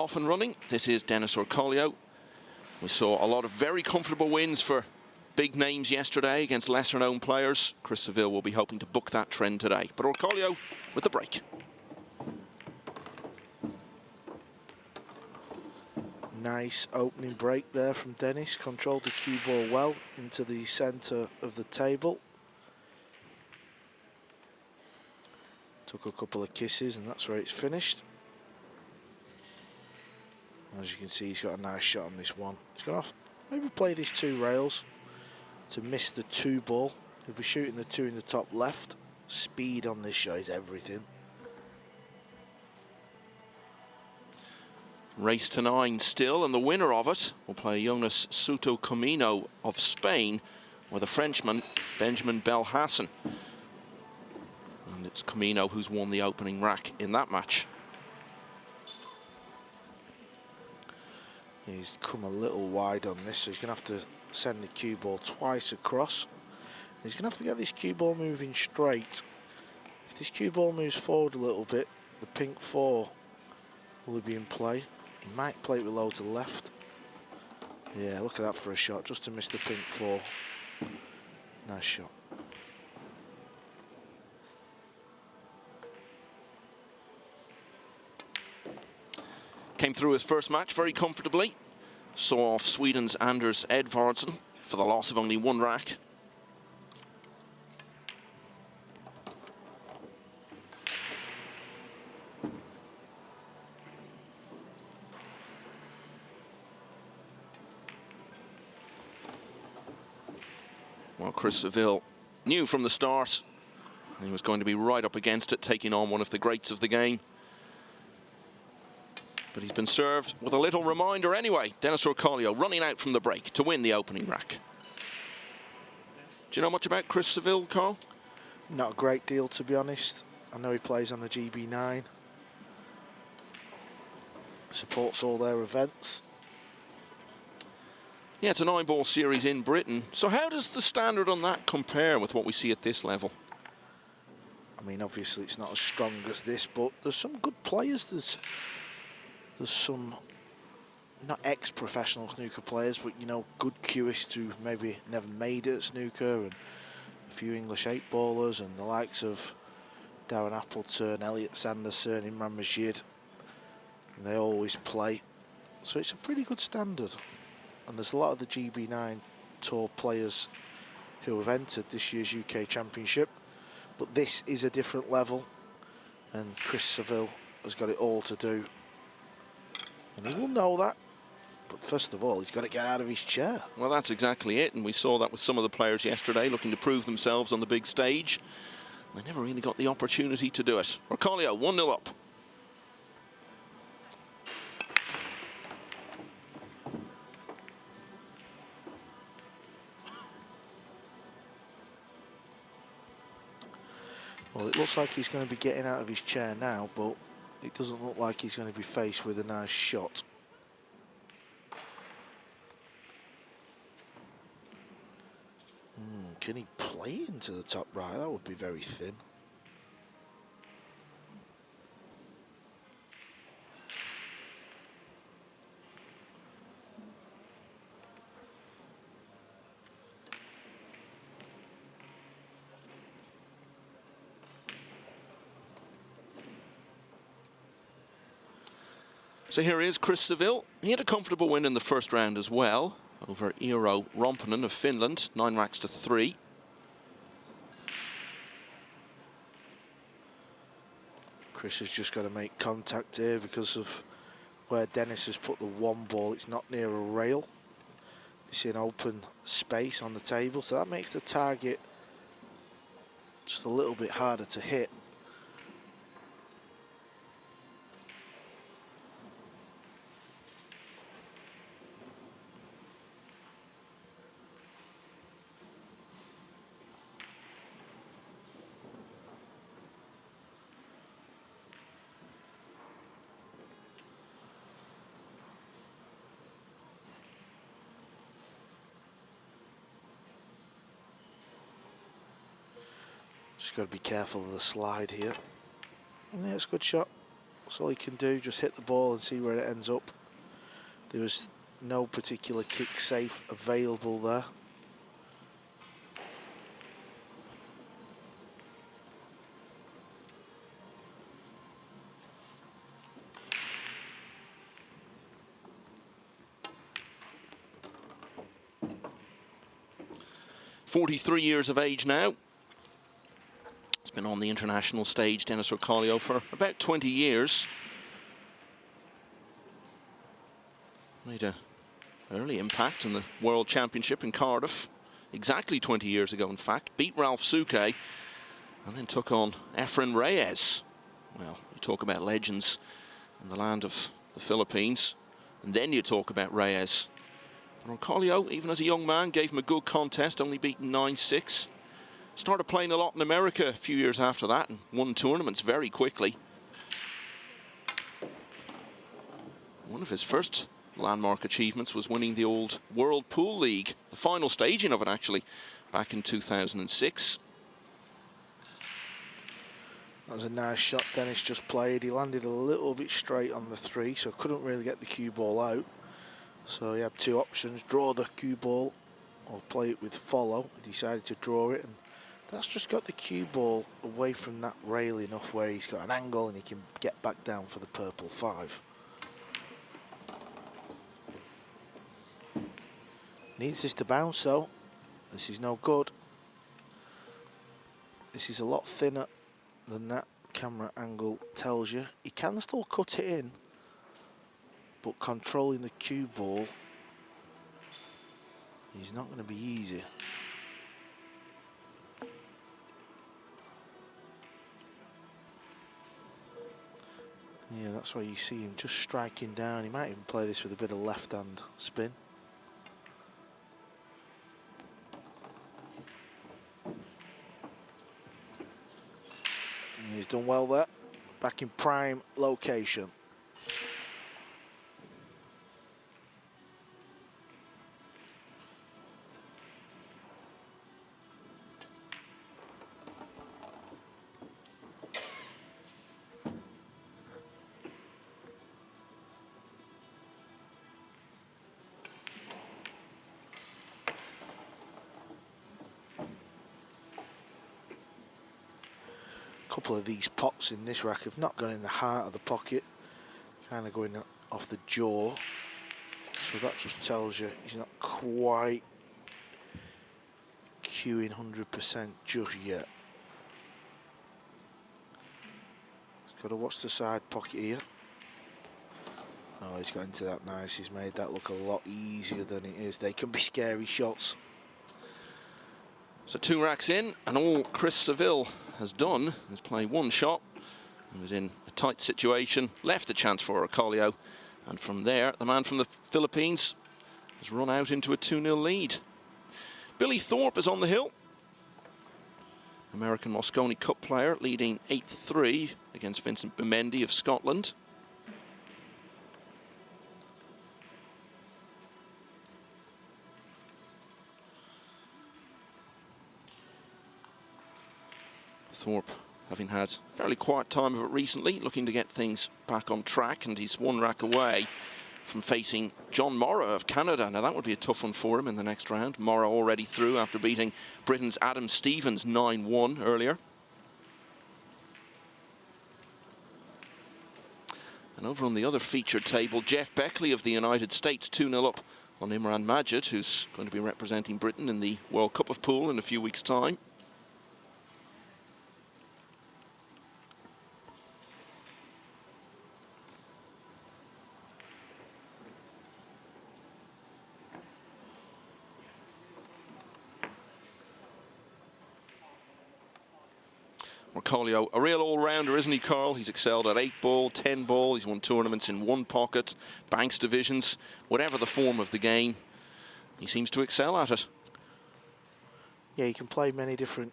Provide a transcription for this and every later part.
Off and running. This is Dennis Orcollo. We saw a lot of very comfortable wins for big names yesterday against lesser-known players. Chris Seville will be hoping to book that trend today. But Orcollo with the break. Nice opening break there from Dennis. Controlled the cue ball well into the centre of the table. Took a couple of kisses and that's where it's finished. As you can see, he's got a nice shot on this one. He's going to maybe play these 2 rails to miss the 2 ball. He'll be shooting the 2 in the top left. Speed on this shot is everything. Race to 9 still, and the winner of it will play Jonas Soto Camino of Spain with a Frenchman, Benjamin Belhassan. And it's Camino who's won the opening rack in that match. He's come a little wide on this, so he's going to have to send the cue ball twice across. He's going to have to get this cue ball moving straight. If this cue ball moves forward a little bit, the pink 4 will be in play. He might play it with low to the left. Yeah, look at that for a shot, just to miss the pink 4. Nice shot. Came through his first match very comfortably. Saw off Sweden's Anders Edvardsson for the loss of only 1 rack. Well, Chris Seville knew from the start he was going to be right up against it, taking on one of the greats of the game. But he's been served with a little reminder anyway. Dennis Orcollo running out from the break to win the opening rack. Do you know much about Chris Seville, Carl? Not a great deal, to be honest. I know he plays on the GB9. Supports all their events. Yeah, it's a 9-ball series in Britain. So how does the standard on that compare with what we see at this level? I mean, obviously it's not as strong as this, but there's some good players. There's some, not ex-professional snooker players, but, you know, good cueists who maybe never made it at snooker, and a few English 8-ballers, and the likes of Darren Appleton, Elliot Sanderson, Imran Majid. And they always play. So it's a pretty good standard. And there's a lot of the GB9 Tour players who have entered this year's UK Championship. But this is a different level. And Chris Seville has got it all to do. And he will know that. But first of all, he's got to get out of his chair. Well, that's exactly it. And we saw that with some of the players yesterday looking to prove themselves on the big stage. They never really got the opportunity to do it. Orcollo 1-0 up. Well, it looks like he's going to be getting out of his chair now, but it doesn't look like he's going to be faced with a nice shot. Can he play into the top right? That would be very thin. So here is Chris Seville. He had a comfortable win in the first round as well over Eero Romponen of Finland, 9 racks to 3. Chris has just got to make contact here because of where Dennis has put the 1 ball. It's not near a rail. It's in open space on the table, so that makes the target just a little bit harder to hit. Just got to be careful of the slide here. Yeah, it's a good shot. That's all he can do, just hit the ball and see where it ends up. There was no particular kick safe available there. "43 years of age now. He's been on the international stage, Dennis Orcollo, for about 20 years. Made an early impact in the World Championship in Cardiff, exactly 20 years ago, in fact. Beat Ralph Suke, and then took on Efren Reyes. Well, you talk about legends in the land of the Philippines, and then you talk about Reyes. And Orcollo, even as a young man, gave him a good contest, only beaten 9-6. Started playing a lot in America a few years after that and won tournaments very quickly. One of his first landmark achievements was winning the old World Pool League, the final staging of it actually, back in 2006. That was a nice shot Dennis just played. He landed a little bit straight on the 3, so couldn't really get the cue ball out. So he had two options, draw the cue ball or play it with follow. He decided to draw it, and that's just got the cue ball away from that rail enough where he's got an angle and he can get back down for the purple 5. Needs this to bounce though. This is no good. This is a lot thinner than that camera angle tells you. He can still cut it in, but controlling the cue ball is not going to be easy. Yeah, that's why you see him just striking down. He might even play this with a bit of left-hand spin. And he's done well there. Back in prime location. Couple of these pots in this rack have not gone in the heart of the pocket, kind of going off the jaw, so that just tells you he's not quite cueing 100% just yet. He's got to watch the side pocket here. Oh, he's got into that nice. He's made that look a lot easier than it is. They can be scary shots. So 2 racks in, and all Chris Seville has done is play one shot. He was in a tight situation, left a chance for Orcollo, and from there, the man from the Philippines has run out into a 2-0 lead. Billy Thorpe is on the hill. American Moscone Cup player, leading 8-3 against Vincent Bimendi of Scotland. Thorpe, having had a fairly quiet time of it recently, looking to get things back on track, and he's 1 rack away from facing John Morrow of Canada. Now that would be a tough one for him in the next round. Morrow already through after beating Britain's Adam Stevens 9-1 earlier. And over on the other featured table, Jeff Beckley of the United States 2-0 up on Imran Majid, who's going to be representing Britain in the World Cup of Pool in a few weeks' time. Orcollo, a real all-rounder, isn't he, Carl? He's excelled at 8-ball, 10-ball. He's won tournaments in one pocket, Banks divisions, whatever the form of the game. He seems to excel at it. Yeah, you can play many different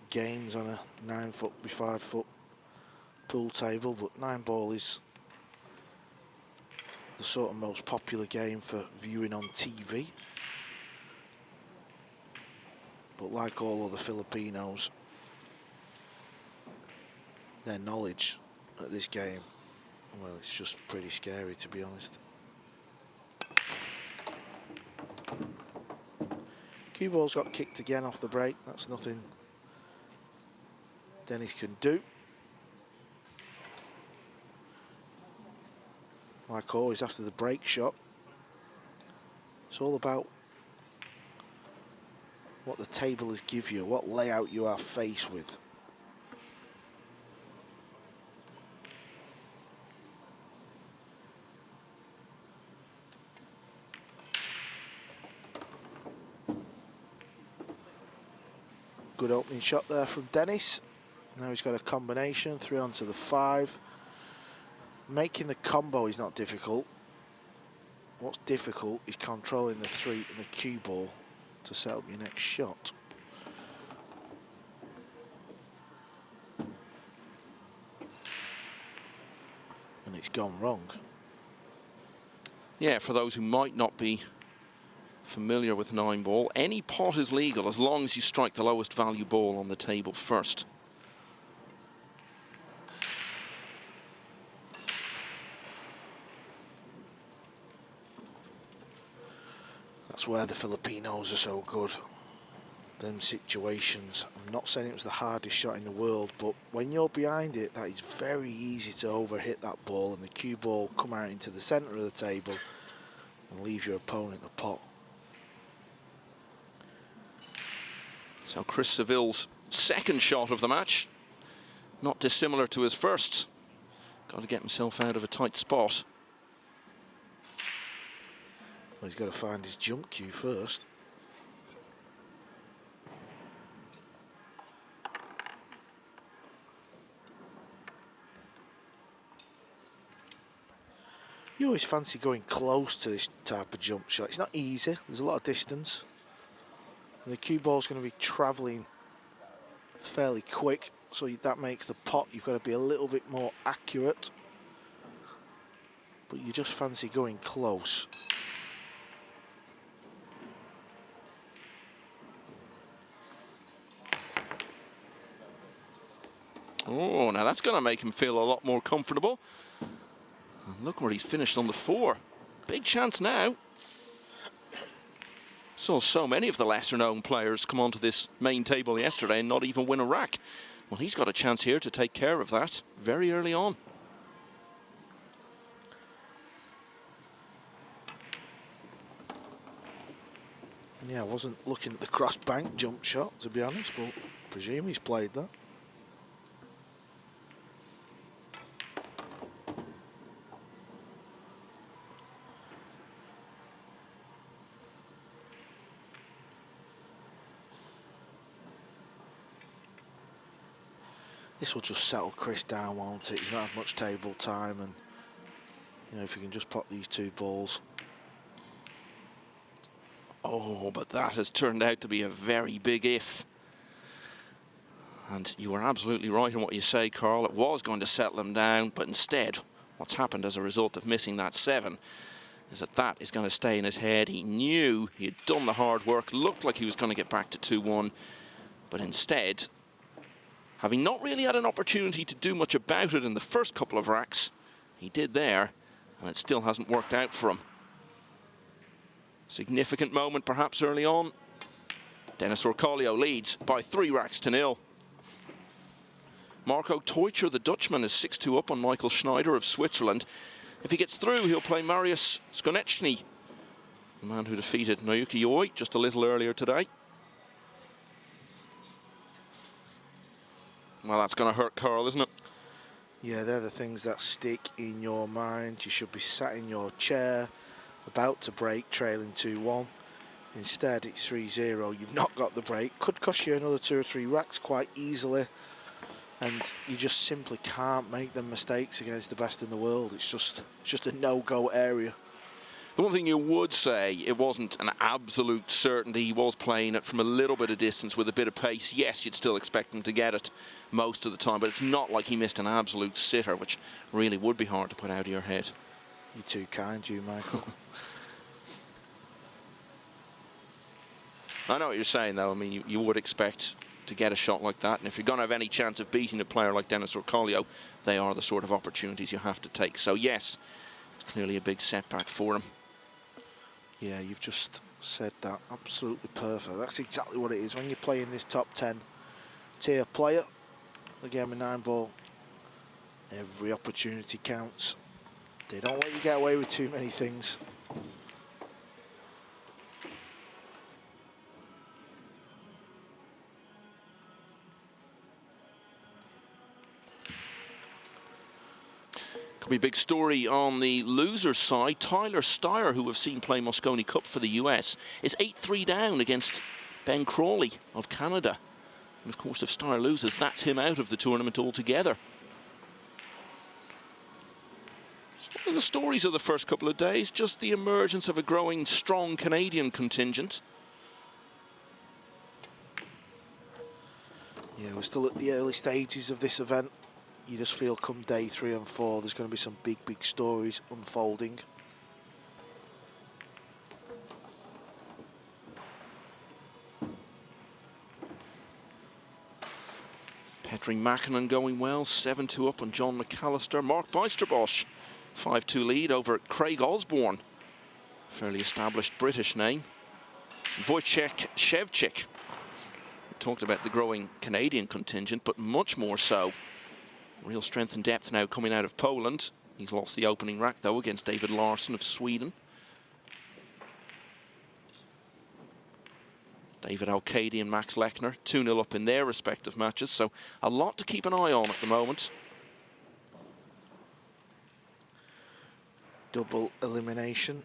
games on a 9-foot by 5-foot pool table, but 9-ball is the sort of most popular game for viewing on TV. But like all other Filipinos, their knowledge at this game Well, it's just pretty scary, to be honest. Cue ball's got kicked again off the break. That's nothing Dennis can do. Like always, after the break shot, it's all about what the table has give you, what layout you are faced with. Good opening shot there from Dennis. Now he's got a combination, 3 onto the 5. Making the combo is not difficult. What's difficult is controlling the 3 and the cue ball to set up your next shot. And it's gone wrong. Yeah, for those who might not be familiar with Nineball, any pot is legal as long as you strike the lowest value ball on the table first. That's where the Filipinos are so good. Them situations. I'm not saying it was the hardest shot in the world, but when you're behind it, that is very easy to overhit that ball and the cue ball come out into the centre of the table and leave your opponent a pot. So Chris Seville's second shot of the match, not dissimilar to his first. Got to get himself out of a tight spot. Well, he's got to find his jump cue first. You always fancy going close to this type of jump shot. It's not easy, there's a lot of distance. And the cue ball's going to be travelling fairly quick, so that makes the pot, you've got to be a little bit more accurate. But you just fancy going close. Oh, now that's going to make him feel a lot more comfortable. And look where he's finished on the 4. Big chance now. Saw so many of the lesser-known players come onto this main table yesterday and not even win a rack. Well, he's got a chance here to take care of that very early on. Yeah, I wasn't looking at the cross-bank jump shot, to be honest, but I presume he's played that. This will just settle Chris down, won't it? He's not had much table time, and you know, if you can just pop these 2 balls. Oh, but that has turned out to be a very big if. And you were absolutely right in what you say, Carl. It was going to settle him down, but instead, what's happened as a result of missing that 7 is that is going to stay in his head. He knew he had done the hard work, looked like he was going to get back to 2-1, but instead, having not really had an opportunity to do much about it in the first couple of racks, he did there, and it still hasn't worked out for him. Significant moment perhaps early on. Dennis Orcollo leads by 3 racks to 0. Marco Teucher, the Dutchman, is 6-2 up on Michael Schneider of Switzerland. If he gets through, he'll play Mariusz Skoneczny, the man who defeated Naoki Oi just a little earlier today. Well, that's going to hurt Carl, isn't it? Yeah, they're the things that stick in your mind. You should be sat in your chair, about to break, trailing 2-1. Instead, it's 3-0. You've not got the break. Could cost you another 2 or 3 racks quite easily. And you just simply can't make them mistakes against the best in the world. It's just a no-go area. The one thing you would say, it wasn't an absolute certainty. He was playing it from a little bit of distance with a bit of pace. Yes, you'd still expect him to get it most of the time, but it's not like he missed an absolute sitter, which really would be hard to put out of your head. You're too kind, you, Michael. I know what you're saying, though. I mean, you would expect to get a shot like that. And if you're going to have any chance of beating a player like Dennis Orcollo, they are the sort of opportunities you have to take. So yes, it's clearly a big setback for him. Yeah, you've just said that. Absolutely perfect. That's exactly what it is. When you're playing this top 10 tier player, the game of 9-ball, every opportunity counts. They don't let you get away with too many things. Could be a big story on the loser's side. Tyler Steyer, who we've seen play Moscone Cup for the US, is 8-3 down against Ben Crawley of Canada. And of course, if Steyer loses, that's him out of the tournament altogether. One of the stories of the first couple of days, just the emergence of a growing strong Canadian contingent. Yeah, we're still at the early stages of this event. You just feel come day 3 and 4, there's going to be some big stories unfolding. Petri Mackinnon going well, 7-2 up on John McAllister. Mark Bijsterbosch, 5-2 lead over Craig Osborne, fairly established British name. Wojciech Szewczyk. We talked about the growing Canadian contingent, but much more so. Real strength and depth now coming out of Poland. He's lost the opening rack, though, against David Larsson of Sweden. David Alcady and Max Lechner, 2-0 up in their respective matches, so a lot to keep an eye on at the moment. Double elimination.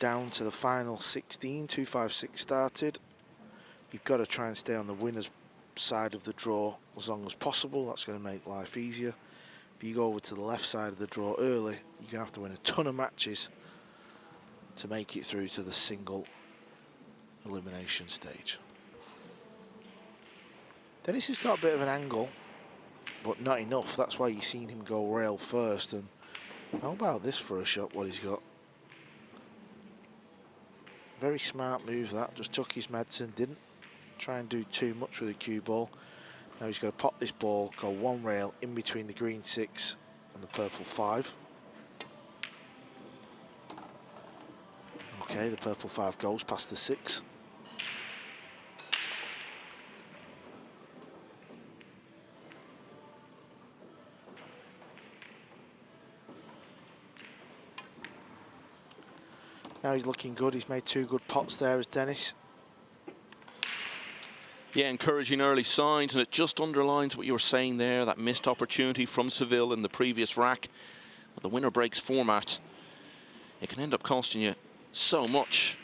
Down to the final 16, 2-5-6 started. You've got to try and stay on the winner's side of the draw as long as possible. That's going to make life easier. If you go over to the left side of the draw early, you're going to have to win a ton of matches to make it through to the single elimination stage. Dennis has got a bit of an angle, but not enough. That's why you've seen him go rail first. And how about this for a shot, what he's got? Very smart move that, just took his medicine, didn't try and do too much with the cue ball. Now he's got to pop this ball, go one rail in between the green 6 and the purple 5. Okay, the purple 5 goes past the 6. Now he's looking good. He's made 2 good pots there as Dennis. Yeah, encouraging early signs, and it just underlines what you were saying there, that missed opportunity from Seville in the previous rack. The winner breaks format, it can end up costing you so much.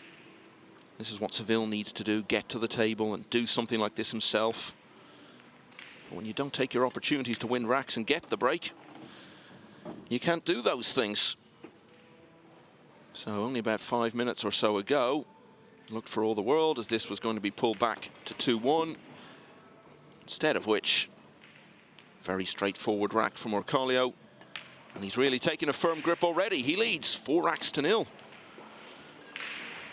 This is what Seville needs to do, get to the table and do something like this himself. But when you don't take your opportunities to win racks and get the break, you can't do those things. So only about 5 minutes or so ago, looked for all the world as this was going to be pulled back to 2-1. Instead of which, very straightforward rack from Orcollo. And he's really taken a firm grip already. He leads 4 racks to 0.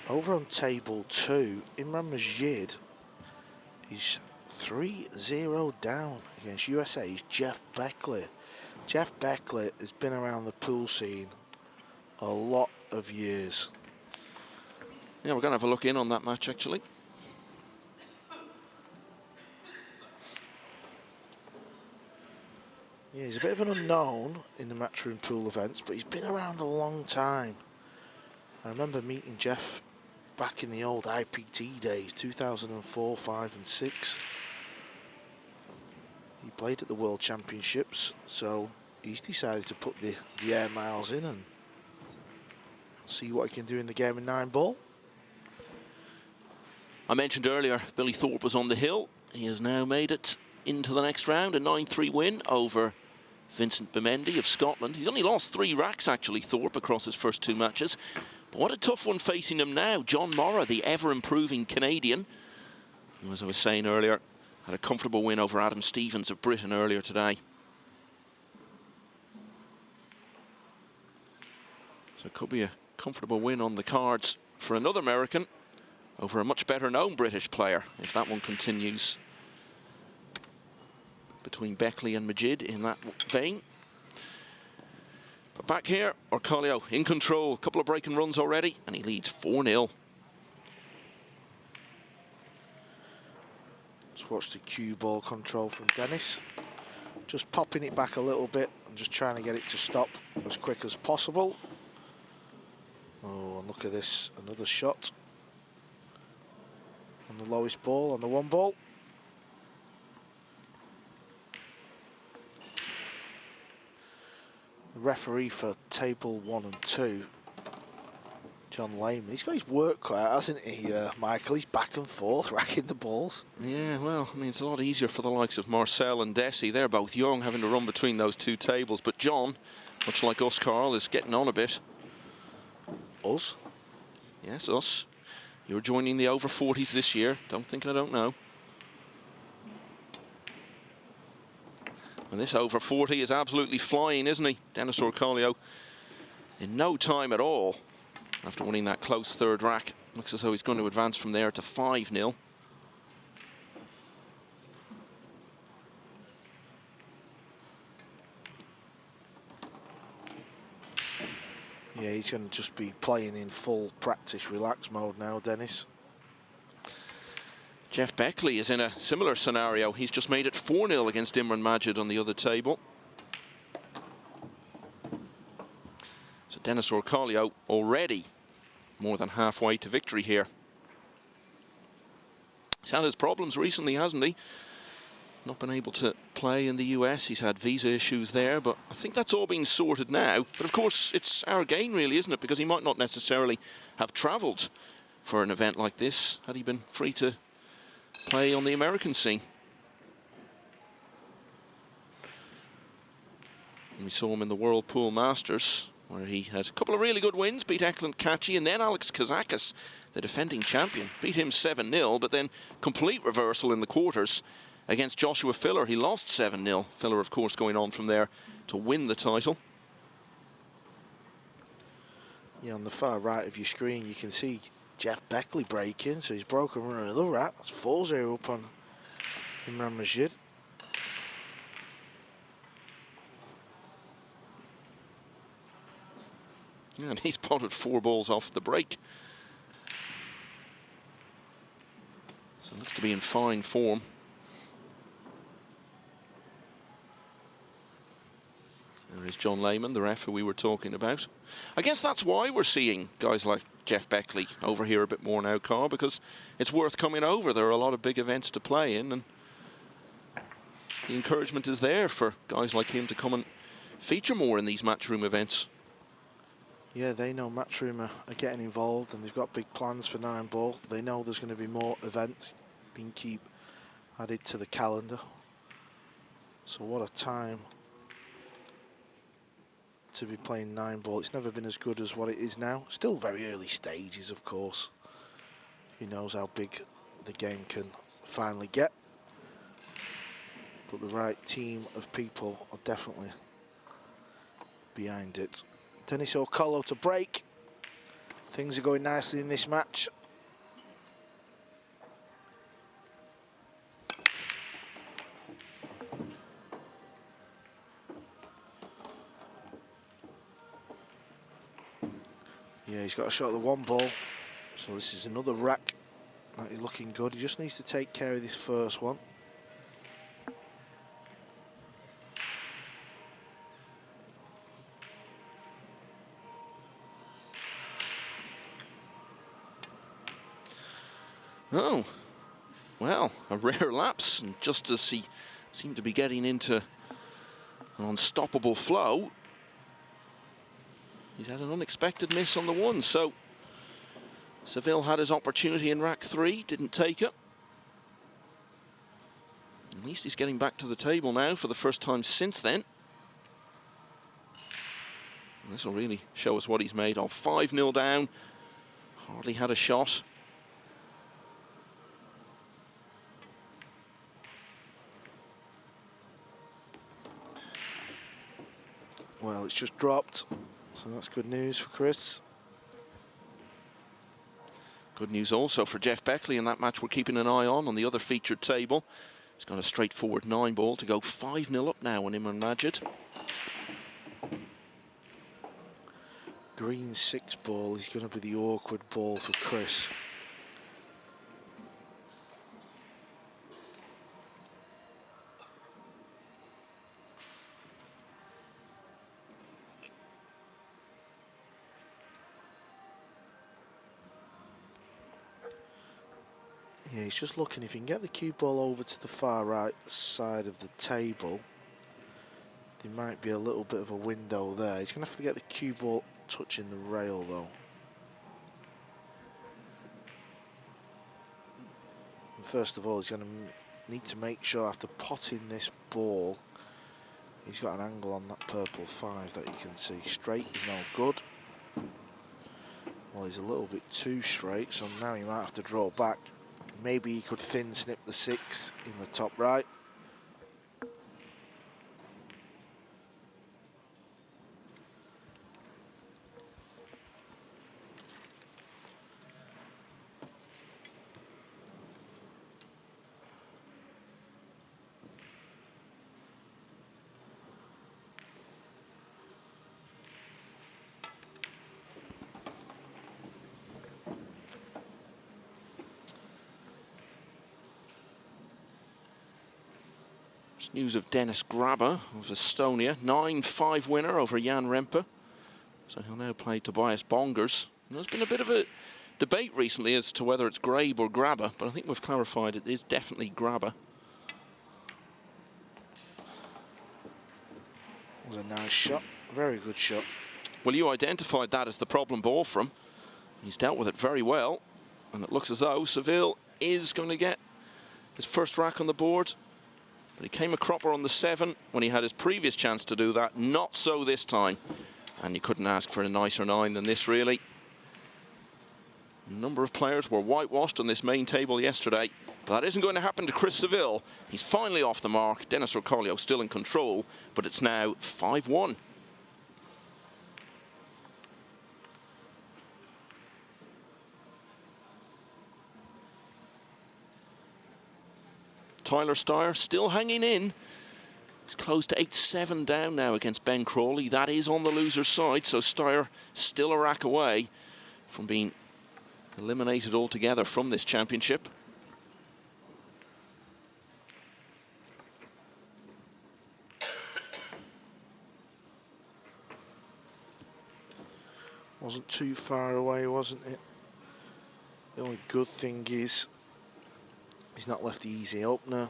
Over on table 2, Imran Majid is 3-0 down against USA's Jeff Beckley. Jeff Beckley has been around the pool scene a lot of years. Yeah, we're going to have a look in on that match, actually. Yeah, he's a bit of an unknown in the Matchroom pool events, but he's been around a long time. I remember meeting Jeff back in the old IPT days, 2004, 5 and 6. He played at the World Championships, so he's decided to put the air miles in and see what he can do in the game of 9-ball. I mentioned earlier, Billy Thorpe was on the hill. He has now made it into the next round, a 9-3 win over Vincent Bimendi of Scotland. He's only lost 3 racks, actually, Thorpe, across his first 2 matches. But what a tough one facing him now. John Morra, the ever-improving Canadian, who, as I was saying earlier, had a comfortable win over Adam Stevens of Britain earlier today. So it could be a comfortable win on the cards for another American, over a much better known British player, if that one continues between Beckley and Majid in that vein. But back here, Orcollo in control. A couple of breaking runs already, and he leads 4-0. Let's watch the cue ball control from Dennis. Just popping it back a little bit and just trying to get it to stop as quick as possible. Oh, and look at this, another shot on the lowest ball, on the 1 ball. The referee for table 1 and 2, John Lehman, he's got his work cut out, hasn't he, Michael? He's back and forth, racking the balls. Yeah, well, I mean, it's a lot easier for the likes of Marcel and Desi. They're both young, having to run between those 2 tables. But John, much like us, Carl, is getting on a bit. Us? Yes, us. You're joining the over 40s this year. Don't think I don't know. And this over 40 is absolutely flying, isn't he? Dennis Orcollo, in no time at all, after winning that close 3rd rack. Looks as though he's going to advance from there to 5-0. Yeah, he's going to just be playing in full practice relax mode now, Dennis. Jeff Beckley is in a similar scenario. He's just made it 4-0 against Imran Majid on the other table. So Dennis Orcollo already more than halfway to victory here. He's had his problems recently, hasn't he? Not been able to play in the US. He's had visa issues there, but I think that's all been sorted now. But of course, it's our gain, really, isn't it? Because he might not necessarily have travelled for an event like this had he been free to play on the American scene. And we saw him in the World Pool Masters, where he had a couple of really good wins, beat Ekland Kachi, and then Alex Kazakis, the defending champion, beat him 7-0, but then complete reversal in the quarters against Joshua Filler. He lost 7-0. Filler, of course, going on from there to win the title. Yeah, on the far right of your screen, you can see Jeff Beckley breaking, so he's broken another rack. That's 4-0 up on Imran Majid. Yeah, and he's potted 4 balls off the break. So looks to be in fine form. There is John Lehman, the ref who we were talking about. I guess that's why we're seeing guys like Jeff Beckley over here a bit more now, Carl, because it's worth coming over. There are a lot of big events to play in, and the encouragement is there for guys like him to come and feature more in these matchroom events. Yeah, they know Matchroom are getting involved, and they've got big plans for Nineball. They know there's going to be more events being added to the calendar. So what a time to be playing Nineball. It's never been as good as what it is now. Still very early stages, of course. Who knows how big the game can finally get. But the right team of people are definitely behind it. Dennis Orcollo to break. Things are going nicely in this match. Yeah, he's got a shot at the 1 ball. So this is another rack that is looking good. He just needs to take care of this first one. Oh, well, a rare lapse, and just as he seemed to be getting into an unstoppable flow, he's had an unexpected miss on the 1. So Seville had his opportunity in rack 3, didn't take it. At least he's getting back to the table now for the first time since then. And this will really show us what he's made of. 5-0 down, hardly had a shot. Well, it's just dropped, so that's good news for Chris. Good news also for Jeff Beckley in that match we're keeping an eye on the other featured table. He's got a straightforward 9-ball to go 5-0 up now on Imran Majid. Green 6-ball is going to be the awkward ball for Chris. Yeah, he's just looking if he can get the cue ball over to the far right side of the table. There might be a little bit of a window there. He's going to have to get the cue ball touching the rail though. And first of all, he's going to need to make sure after potting this ball, he's got an angle on that purple 5 that you can see. Straight is no good. Well, he's a little bit too straight, so now he might have to draw back. Maybe he could thin snip the 6 in the top right. News of Dennis Grabber of Estonia, 9-5 winner over Jan Rempe. So he'll now play Tobias Bongers. And there's been a bit of a debate recently as to whether it's Grabe or Grabber, but I think we've clarified it is definitely Grabber. Was a nice shot, very good shot. Well, you identified that as the problem ball for him. He's dealt with it very well, and it looks as though Seville is going to get his first rack on the board. But he came a cropper on the 7 when he had his previous chance to do that. Not so this time. And you couldn't ask for a nicer 9 than this, really. A number of players were whitewashed on this main table yesterday. But that isn't going to happen to Chris Seville. He's finally off the mark. Dennis Orcollo still in control. But it's now 5-1. Tyler Steyer still hanging in. He's close to 8-7 down now against Ben Crawley. That is on the loser's side, so Steyer still a rack away from being eliminated altogether from this championship. Wasn't too far away, wasn't it? The only good thing is he's not left the easy opener,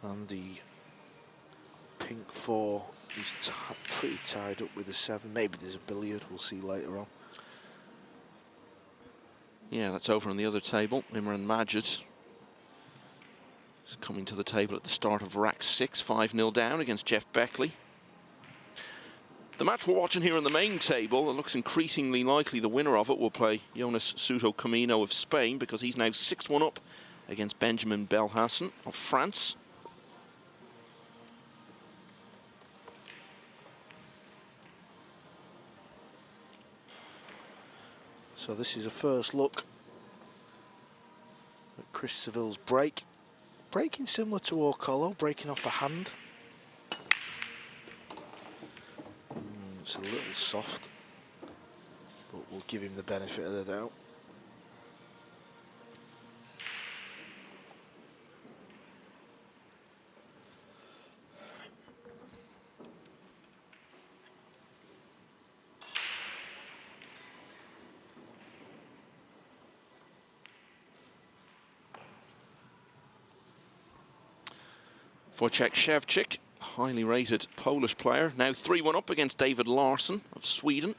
and the pink 4 is pretty tied up with the 7. Maybe there's a billiard, we'll see later on. Yeah, that's over on the other table. Imran Majid is coming to the table at the start of rack 6, 5-0 down against Jeff Beckley. The match we're watching here on the main table, it looks increasingly likely the winner of it will play Jonas Souto Camino of Spain, because he's now 6-1 up against Benjamin Belhassan of France. So this is a first look at Chris Seville's break. Breaking similar to Orcollo, breaking off the hand. It's a little soft, but we'll give him the benefit of the doubt. Wojciech Szewczyk, highly rated Polish player, now 3-1 up against David Larsson of Sweden.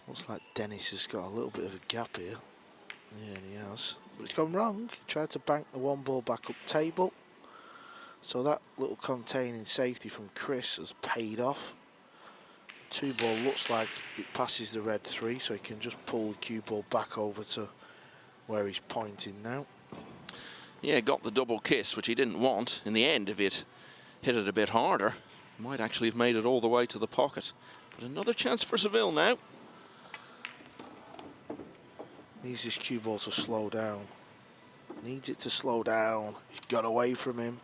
Looks like Dennis has got a little bit of a gap here. Yeah, he has. but it's gone wrong. Tried to bank the 1 ball back up table. So that little containing safety from Chris has paid off. 2 ball looks like it passes the red 3, so he can just pull the cue ball back over to where he's pointing now. Yeah, got the double kiss, which he didn't want. In the end, if he'd hit it a bit harder, he might actually have made it all the way to the pocket. But another chance for Seville now. Needs this cue ball to slow down. Needs it to slow down. He's got away from him.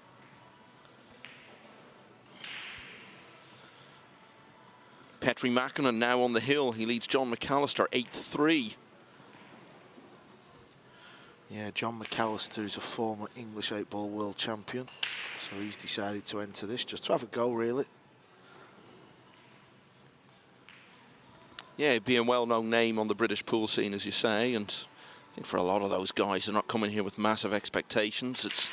Petri Mackinnon now on the hill. He leads John McAllister 8-3. Yeah, John McAllister is a former English 8-ball world champion, so he's decided to enter this just to have a go, really. Yeah, being a well-known name on the British pool scene, as you say, and I think for a lot of those guys, they're not coming here with massive expectations. It's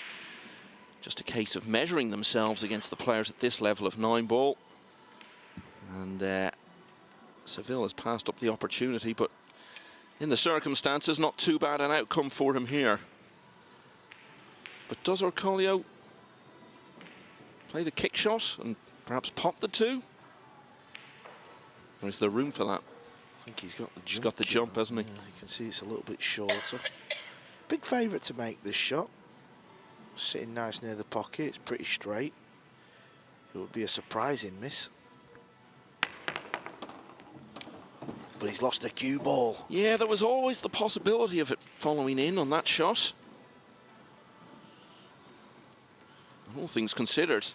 just a case of measuring themselves against the players at this level of 9-ball. And Seville has passed up the opportunity, but in the circumstances, not too bad an outcome for him here. But does Orcollo play the kick shot and perhaps pop the 2? Or is there room for that? I think he's got the jump. He's got the jump, hasn't he? Yeah, you can see it's a little bit shorter. Big favourite to make this shot. Sitting nice near the pocket, it's pretty straight. It would be a surprising miss. But he's lost a cue ball. Yeah, there was always the possibility of it following in on that shot. All things considered,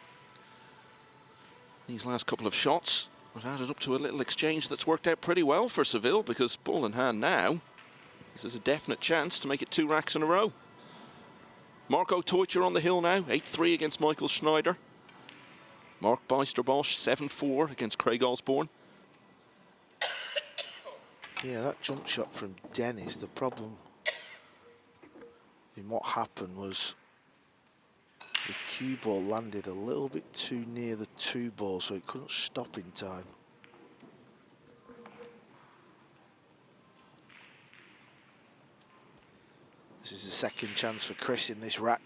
these last couple of shots have added up to a little exchange that's worked out pretty well for Seville, because ball in hand now, this is a definite chance to make it 2 racks in a row. Marco Teutjer on the hill now, 8-3 against Michael Schneider. Mark Beisterbosch, 7-4 against Craig Osborne. Yeah, that jump shot from Dennis, the problem in what happened was the cue ball landed a little bit too near the 2 ball, so it couldn't stop in time. This is the second chance for Chris in this rack.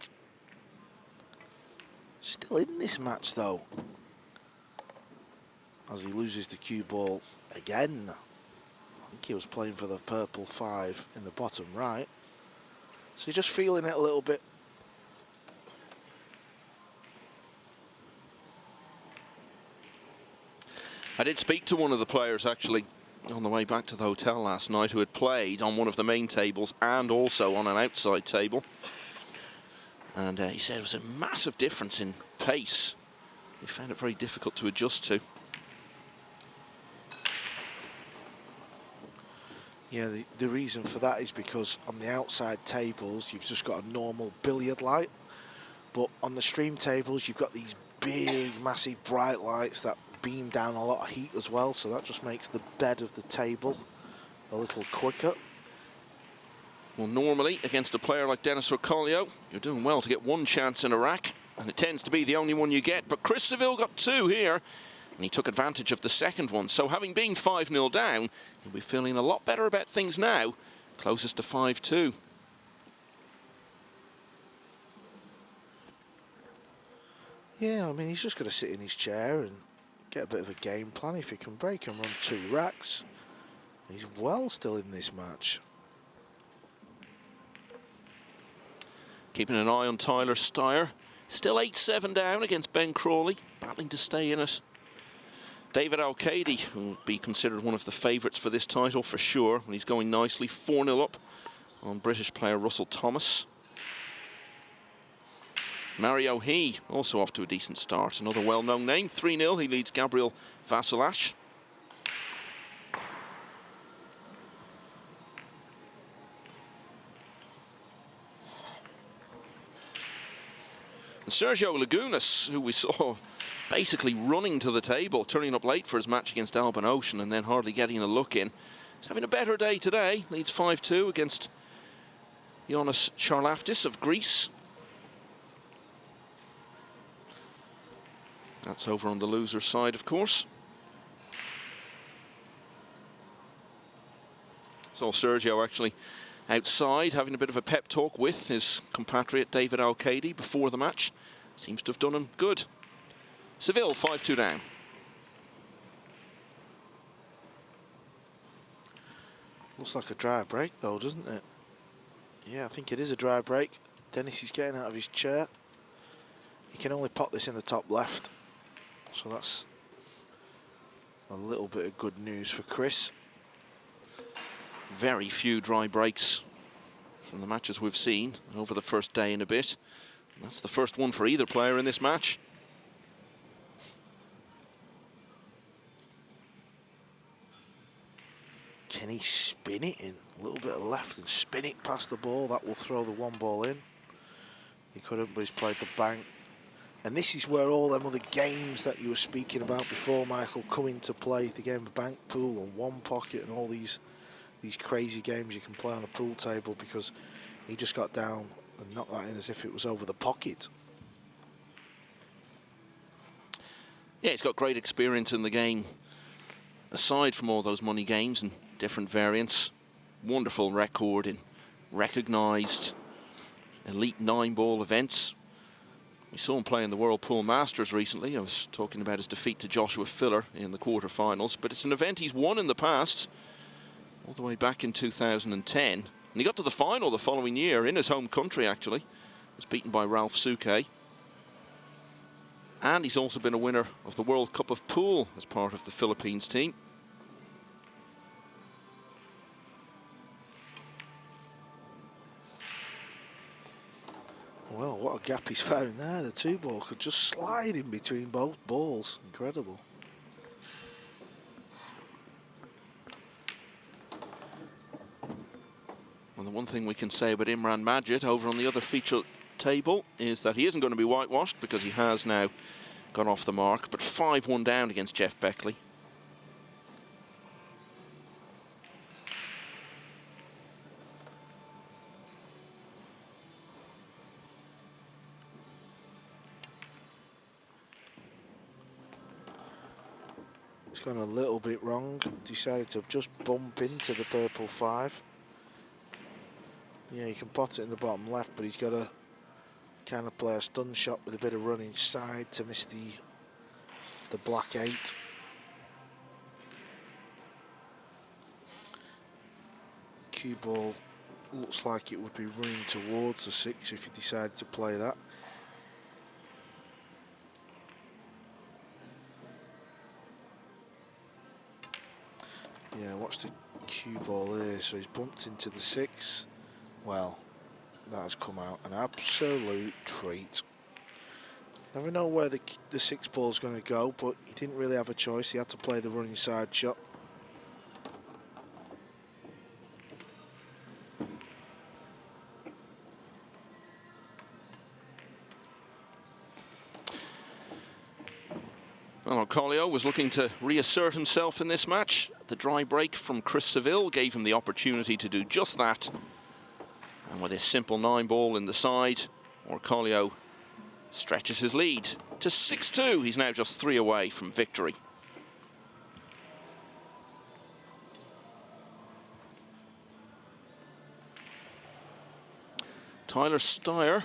Still in this match though, as he loses the cue ball again. I think he was playing for the purple 5 in the bottom right. So you're just feeling it a little bit. I did speak to one of the players actually on the way back to the hotel last night, who had played on one of the main tables and also on an outside table. And he said it was a massive difference in pace. He found it very difficult to adjust to. Yeah, the reason for that is because on the outside tables, you've just got a normal billiard light. But on the stream tables, you've got these big, massive bright lights that beam down a lot of heat as well. So that just makes the bed of the table a little quicker. Well, normally, against a player like Dennis Orcollo, you're doing well to get 1 chance in a rack, and it tends to be the only one you get. But Chris Seville got 2 here, and he took advantage of the second one. So having been 5-0 down, he'll be feeling a lot better about things now, closest to 5-2. Yeah, I mean, he's just going to sit in his chair and get a bit of a game plan. If he can break and run 2 racks, he's well still in this match. Keeping an eye on Tyler Steyer. Still 8-7 down against Ben Crawley, battling to stay in it. David Al-Kaidi, who will be considered one of the favourites for this title for sure, when he's going nicely, 4-0 up on British player Russell Thomas. Mario He, also off to a decent start, another well-known name, 3-0, he leads Gabriel Vasilash. And Sergio Lagunas, who we saw basically running to the table, turning up late for his match against Alban Ocean and then hardly getting a look in. He's having a better day today, leads 5-2 against Ioannis Charlaftis of Greece. That's over on the loser's side, of course. Saw Sergio actually outside, having a bit of a pep talk with his compatriot David Al-Qaedi before the match. Seems to have done him good. Seville 5-2 down. Looks like a dry break though, doesn't it? Yeah, I think it is a dry break. Dennis is getting out of his chair. He can only pot this in the top left. So that's a little bit of good news for Chris. Very few dry breaks from the matches we've seen over the first day and a bit. That's the first one for either player in this match. Can he spin it in? A little bit of left and spin it past the ball. That will throw the one ball in. He couldn't, but he's played the bank. And this is where all them other games that you were speaking about before, Michael, come into play. The game of bank pool and one pocket and all these crazy games you can play on a pool table, because he just got down and knocked that in as if it was over the pocket. Yeah, he's got great experience in the game. Aside from all those money games and different variants, wonderful record in recognised elite 9-ball events. We saw him play in the World Pool Masters recently. I was talking about his defeat to Joshua Filler in the quarterfinals, but it's an event he's won in the past, all the way back in 2010. And he got to the final the following year in his home country, actually. He was beaten by Ralph Suke. And he's also been a winner of the World Cup of Pool as part of the Philippines team. Well, what a gap he's found there. The two ball could just slide in between both balls. Incredible. Well, the one thing we can say about Imran Majid over on the other feature table is that he isn't going to be whitewashed, because he has now gone off the mark, but 5-1 down against Jeff Beckley. He's gone a little bit wrong. Decided to just bump into the purple 5. Yeah, you can pot it in the bottom left, but he's got to kind of play a stun shot with a bit of run inside to miss the black 8. Cue ball looks like it would be running towards the 6 if you decide to play that. Yeah, watch the cue ball here. So he's bumped into the 6. Well, that has come out an absolute treat. Never know where the 6 ball's going to go, but he didn't really have a choice. He had to play the running side shot. Well, Orcollo was looking to reassert himself in this match. The dry break from Chris Seville gave him the opportunity to do just that. And with his simple 9-ball in the side, Orcollo stretches his lead to 6-2. He's now just 3 away from victory. Tyler Steyer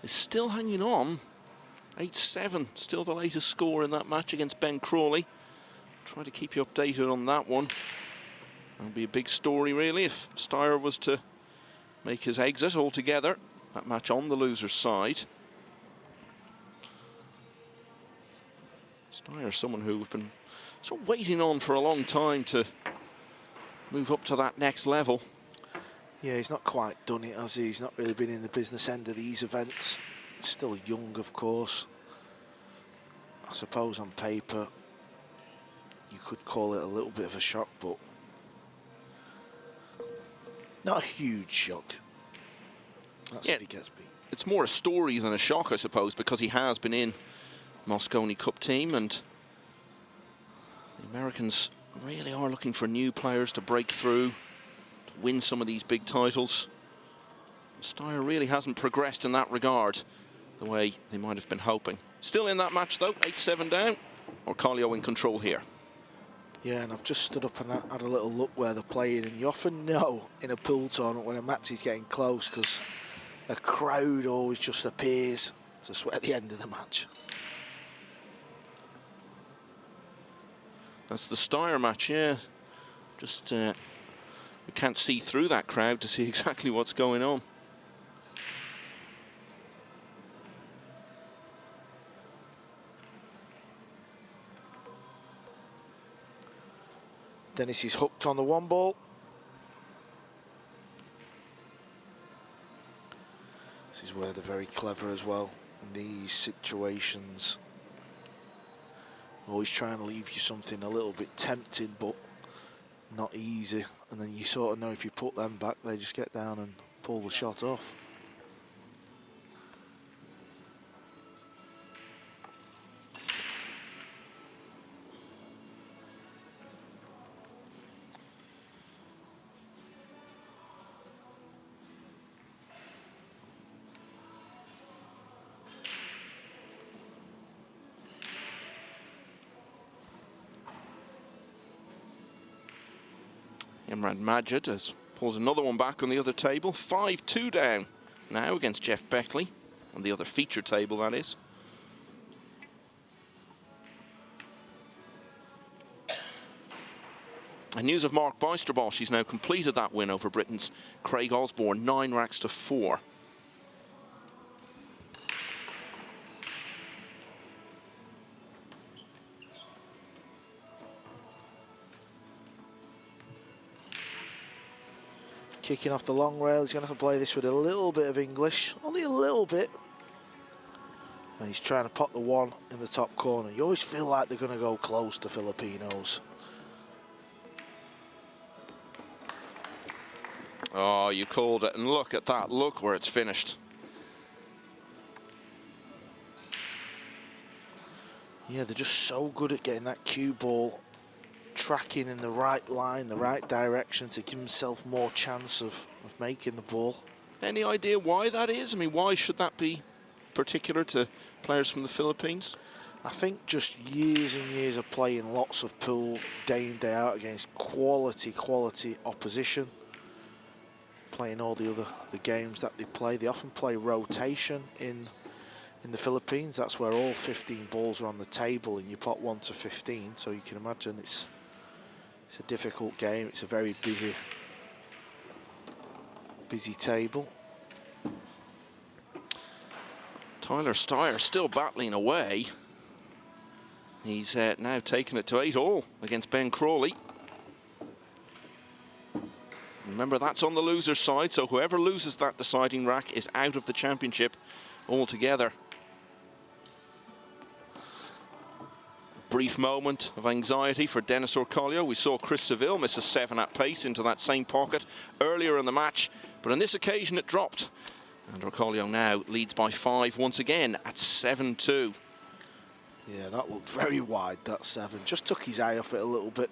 is still hanging on. 8-7, still the latest score in that match against Ben Crawley. Try to keep you updated on that one. That'll be a big story, really, if Steyer was to make his exit altogether. That match on the loser's side. Steyer, someone who we've been sort of waiting on for a long time to move up to that next level. Yeah, he's not quite done it, has he? He's not really been in the business end of these events. Still young, of course. I suppose on paper you could call it a little bit of a shock, but not a huge shock. That's if he gets beat. It's more a story than a shock, I suppose, because he has been in Mosconi Cup team, and the Americans really are looking for new players to break through, to win some of these big titles. Steyer really hasn't progressed in that regard the way they might have been hoping. Still in that match though, 8-7 down. Orcollo in control here. Yeah, and I've just stood up and had a little look where they're playing, and you often know in a pool tournament when a match is getting close because a crowd always just appears to sweat the end of the match. That's the Steyr match, yeah. Just we can't see through that crowd to see exactly what's going on. Dennis is hooked on the one ball. This is where they're very clever as well in these situations. Always trying to leave you something a little bit tempting, but not easy. And then you sort of know if you put them back, they just get down and pull the shot off. Imran Majid has pulled another one back on the other table. 5-2 down now against Jeff Beckley on the other feature table, that is. And news of Mark Buysterball. She's now completed that win over Britain's Craig Osborne, 9 racks to 4. Kicking off the long rail, he's going to have to play this with a little bit of English, only a little bit. And he's trying to pot the one in the top corner. You always feel like they're going to go close to Filipinos. Oh, you called it, and look at that, look where it's finished. Yeah, they're just so good at getting that cue ball tracking in the right line, the right direction to give himself more chance of making the ball. Any idea why that is? I mean, why should that be particular to players from the Philippines? I think just years and years of playing lots of pool day in, day out against quality opposition. Playing all the games that they play. They often play rotation in the Philippines. That's where all 15 balls are on the table and you pot 1 to 15. So you can imagine it's a difficult game. It's a very busy table. Tyler Steyr still battling away. He's now taken it to 8-all against Ben Crawley. Remember, that's on the loser's side, so whoever loses that deciding rack is out of the championship altogether. Brief moment of anxiety for Dennis Orcollo. We saw Chris Seville miss a 7 at pace into that same pocket earlier in the match, but on this occasion it dropped. And Orcollo now leads by 5 once again at 7-2. Yeah, that looked very wide, that 7. Just took his eye off it a little bit.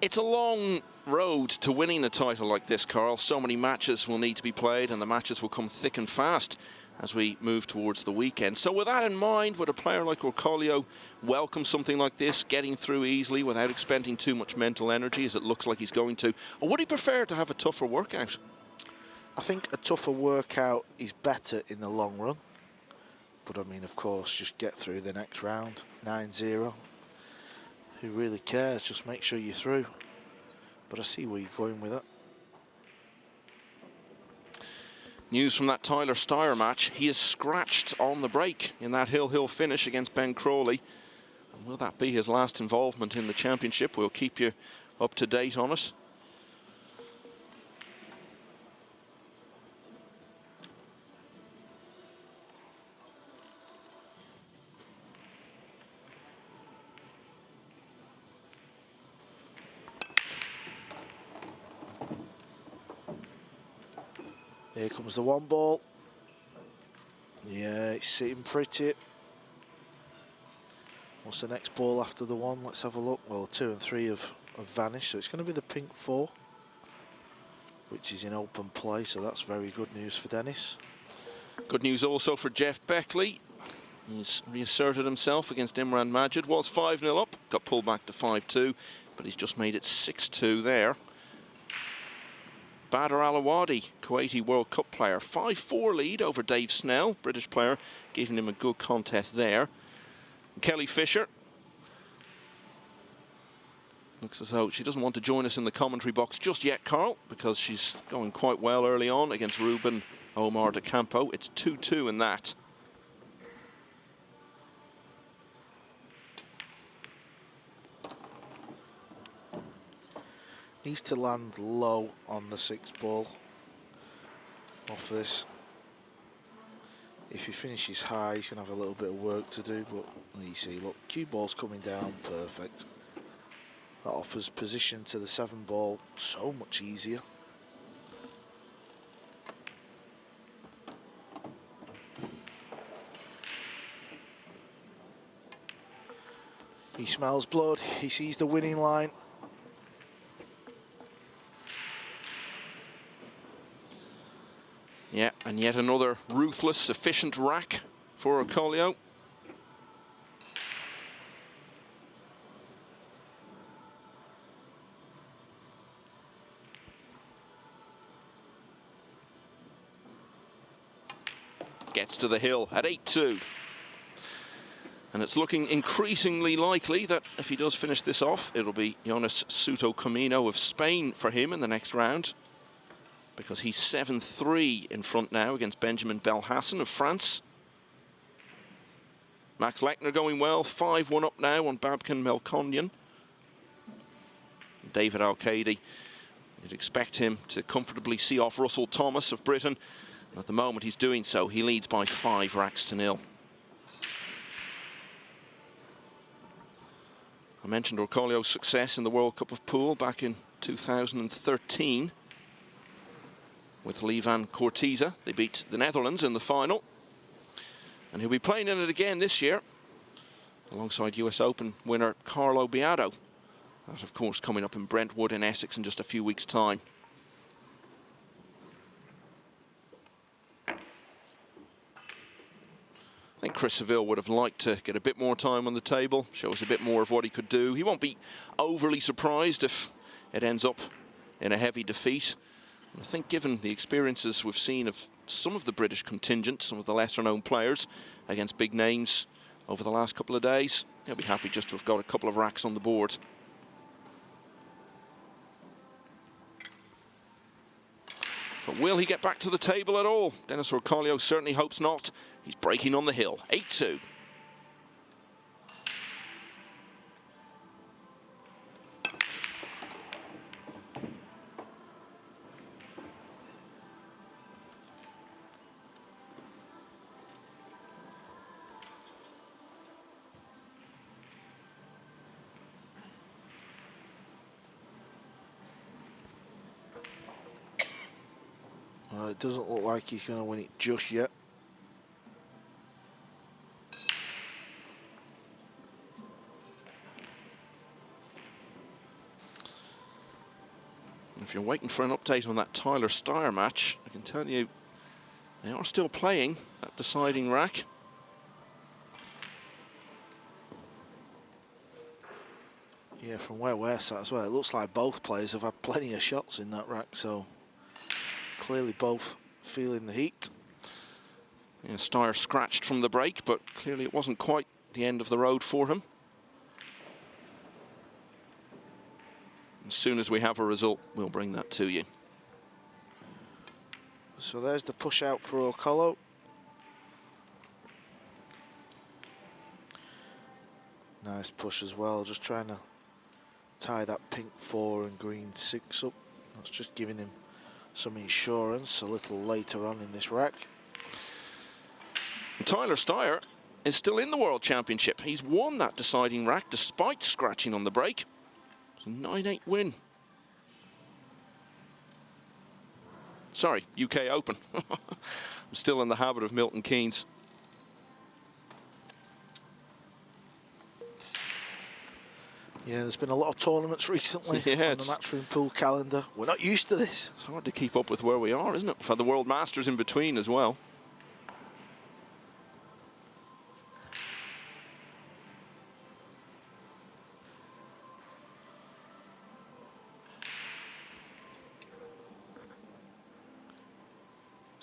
It's a long road to winning a title like this, Carl. So many matches will need to be played, and the matches will come thick and fast as we move towards the weekend. So with that in mind, would a player like Orcollo welcome something like this, getting through easily without expending too much mental energy, as it looks like he's going to? Or would he prefer to have a tougher workout? I think a tougher workout is better in the long run. But I mean, of course, just get through the next round, 9-0. Who really cares? Just make sure you're through. But I see where you're going with it. News from that Tyler Steyr match. He is scratched on the break in that hill finish against Ben Crawley. And will that be his last involvement in the championship? We'll keep you up to date on it. Here comes the one ball. Yeah, it's sitting pretty. What's the next ball after the one? Let's have a look. Well, 2 and 3 have vanished, so it's going to be the pink 4, which is in open play, so that's very good news for Dennis. Good news also for Jeff Beckley. He's reasserted himself against Imran Majid. Was 5-0 up, got pulled back to 5-2, but he's just made it 6-2 there. Badr Al-Awadi, Kuwaiti World Cup player, 5-4 lead over Dave Snell, British player, giving him a good contest there. And Kelly Fisher. Looks as though she doesn't want to join us in the commentary box just yet, Carl, because she's going quite well early on against Ruben Omar de Campo. It's 2-2 in that. Needs to land low on the 6th ball off this. If he finishes high, he's going to have a little bit of work to do, but you see, look, cue ball's coming down, perfect. That offers position to the 7 ball so much easier. He smells blood, he sees the winning line. Yeah, and yet another ruthless, efficient rack for Orcollo. Gets to the hill at 8-2. And it's looking increasingly likely that if he does finish this off, it'll be Jonas Souto Camino of Spain for him in the next round, because he's 7-3 in front now against Benjamin Belhassan of France. Max Lechner going well, 5-1 up now on Babkan Melkonyan. David Al-Qaedi, you'd expect him to comfortably see off Russell Thomas of Britain. And at the moment he's doing so, he leads by 5 racks to 0. I mentioned Orcollo's success in the World Cup of Pool back in 2013. With Lee van Corteza. They beat the Netherlands in the final. And he'll be playing in it again this year, alongside US Open winner Carlo Biado. That, of course, coming up in Brentwood in Essex in just a few weeks' time. I think Chris Seville would have liked to get a bit more time on the table, show us a bit more of what he could do. He won't be overly surprised if it ends up in a heavy defeat. I think given the experiences we've seen of some of the British contingent, some of the lesser-known players against big names over the last couple of days, he'll be happy just to have got a couple of racks on the board. But will he get back to the table at all? Denis Orcollo certainly hopes not. He's breaking on the hill, 8-2. It doesn't look like he's going to win it just yet. If you're waiting for an update on that Tyler Steyr match, I can tell you they are still playing that deciding rack. Yeah, from where we're sat as well, it looks like both players have had plenty of shots in that rack, so clearly both feeling the heat. Yeah, Steyr scratched from the break, but clearly it wasn't quite the end of the road for him. As soon as we have a result, we'll bring that to you. So there's the push out for Orcollo. Nice push as well, just trying to tie that pink 4 and green 6 up. That's just giving him some insurance a little later on in this rack. And Tyler Steyr is still in the World Championship. He's won that deciding rack despite scratching on the break. It's a 9-8 win. Sorry, UK Open. I'm still in the habit of Milton Keynes. Yeah, there's been a lot of tournaments recently on the Matchroom Pool calendar. We're not used to this. It's hard to keep up with where we are, isn't it? We've had the World Masters in between as well.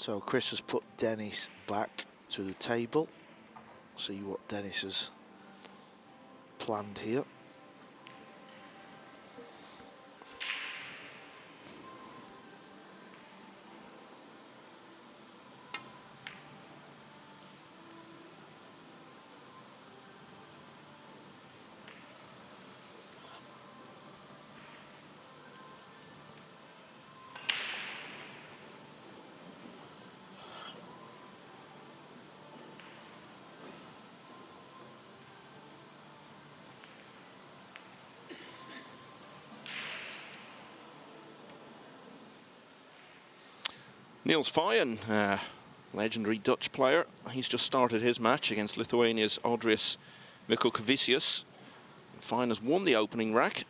So Chris has put Dennis back to the table. See what Dennis has planned here. Niels Fyen, legendary Dutch player, he's just started his match against Lithuania's Audrius Mikokavicius. Fyen has won the opening rack.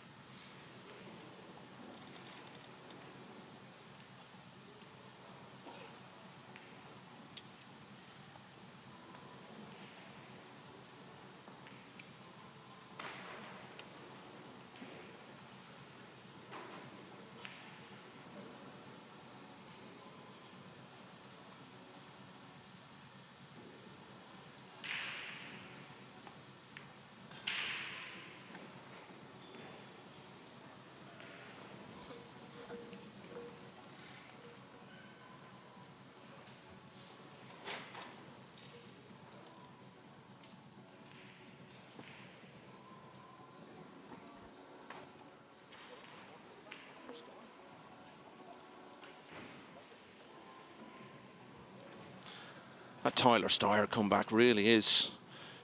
That Tyler Steyer comeback really is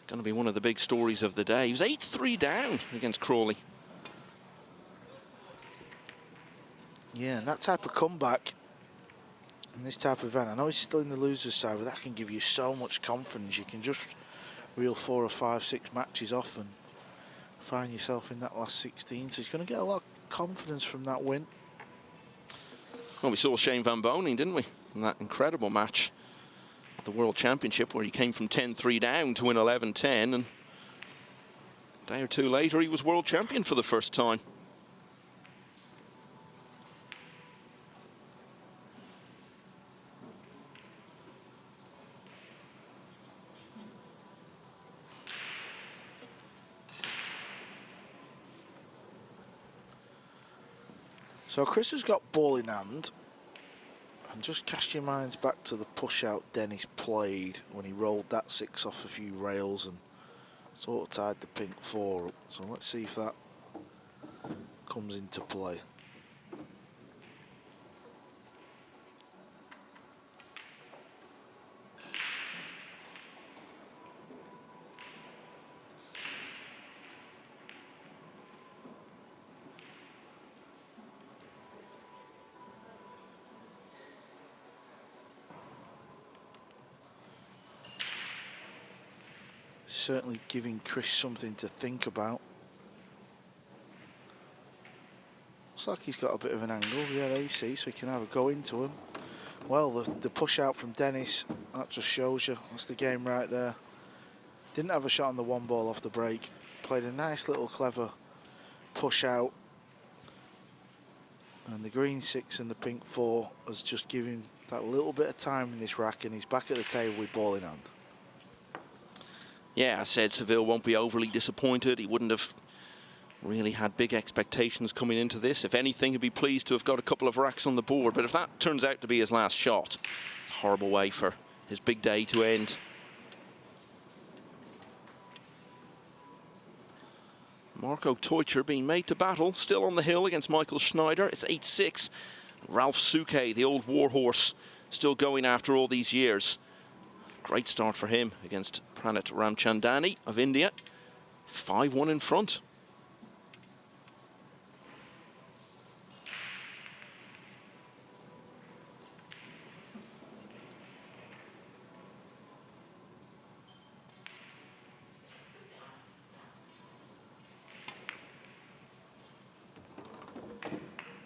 going to be one of the big stories of the day. He was 8-3 down against Crawley. Yeah, and that type of comeback in this type of event, I know he's still in the loser's side, but that can give you so much confidence. You can just reel 4 or 5, 6 matches off and find yourself in that last 16. So he's going to get a lot of confidence from that win. Well, we saw Shane Van Boning, didn't we, in that incredible match at the World Championship, where he came from 10-3 down to win 11-10, and a day or two later he was world champion for the first time. So Chris has got ball in hand, and just cast your minds back to the push out Dennis played when he rolled that 6 off a few rails and sort of tied the pink 4 up. So let's see if that comes into play. Certainly giving Chris something to think about. Looks like he's got a bit of an angle. Yeah, there you see, so he can have a go into him. Well, the push out from Dennis, that just shows you. That's the game right there. Didn't have a shot on the 1 ball off the break. Played a nice little clever push out. And the green 6 and the pink 4 has just given that little bit of time in this rack, and he's back at the table with ball in hand. Yeah, I said Seville won't be overly disappointed. He wouldn't have really had big expectations coming into this. If anything, he'd be pleased to have got a couple of racks on the board. But if that turns out to be his last shot, it's a horrible way for his big day to end. Marco Teutcher being made to battle, still on the hill against Michael Schneider. It's 8-6. Ralph Suke, the old warhorse, still going after all these years. Great start for him against Pranit Ramchandani of India. 5-1 in front.